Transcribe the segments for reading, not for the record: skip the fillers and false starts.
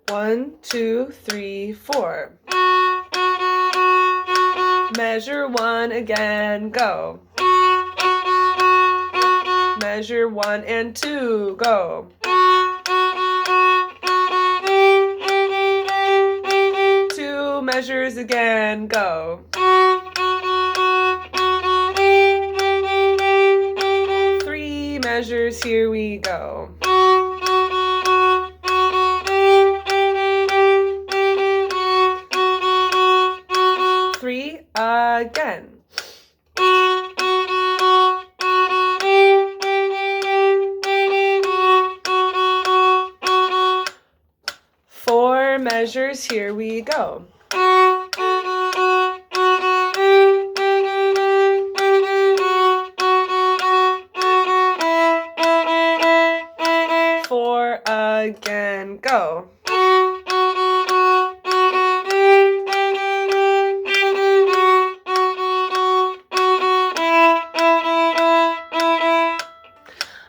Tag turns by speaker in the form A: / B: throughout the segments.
A: 1, 2, 3, 4. Measure 1 again, go. Measure 1 and 2, go. Two measures again, go. 3 measures, here we go. 3 again. 4 measures, here we go. 4 again, go.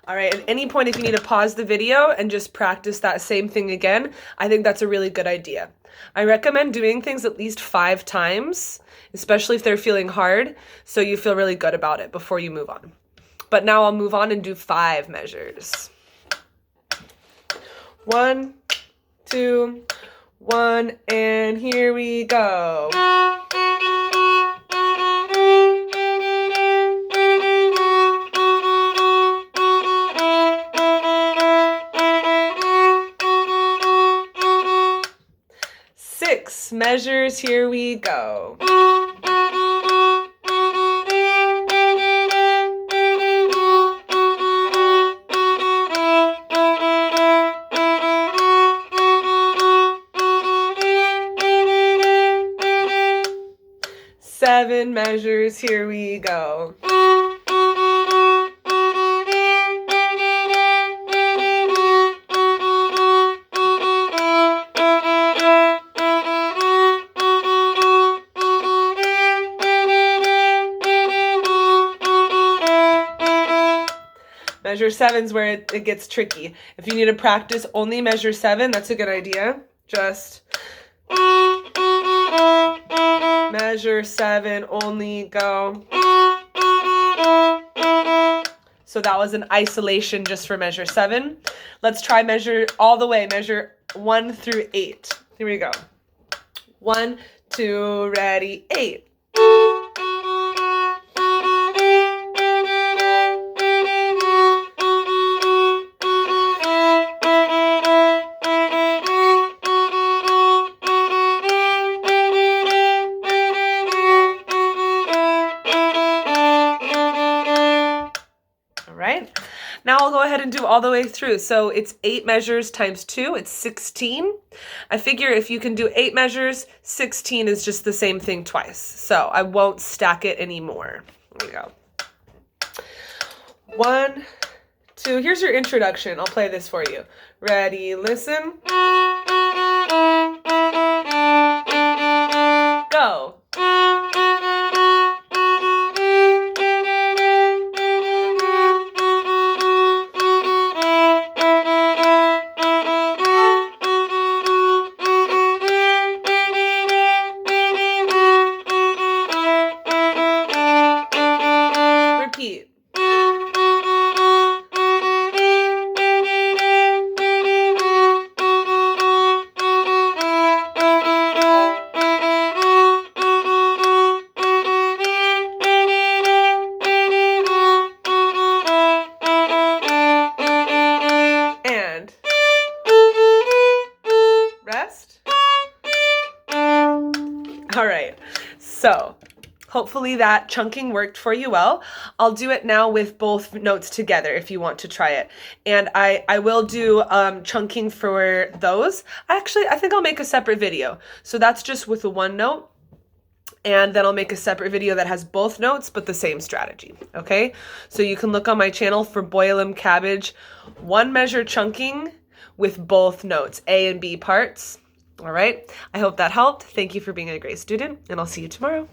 A: 'All right, at any point if you need to pause the video and just practice that same thing again, I think that's a really good idea. I recommend doing things at least 5 times, especially if they're feeling hard, so you feel really good about it before you move on. But now I'll move on and do 5 measures. 1, 2, 1, and here we go. 6 measures, here we go. 7 measures, here we go. 7's where it gets tricky. If you need to practice only measure 7, that's a good idea. Just measure 7, only go. So that was an isolation just for measure 7. Let's try measure all the way, measure 1 through 8. Here we go. 1, 2, ready, 8. Right? Now I'll go ahead and do all the way through. So it's 8 measures times 2, it's 16. I figure if you can do 8 measures, 16 is just the same thing twice. So I won't stack it anymore. Here we go. 1, 2, here's your introduction. I'll play this for you. Ready, listen. Go. Repeat. And rest. All right, so hopefully that chunking worked for you well. I'll do it now with both notes together if you want to try it. And I will do chunking for those. I think I'll make a separate video. So that's just with the one note. And then I'll make a separate video that has both notes, but the same strategy, okay? So you can look on my channel for Boil 'em Cabbage, 1 measure chunking with both notes, A and B parts. All right, I hope that helped. Thank you for being a great student, and I'll see you tomorrow.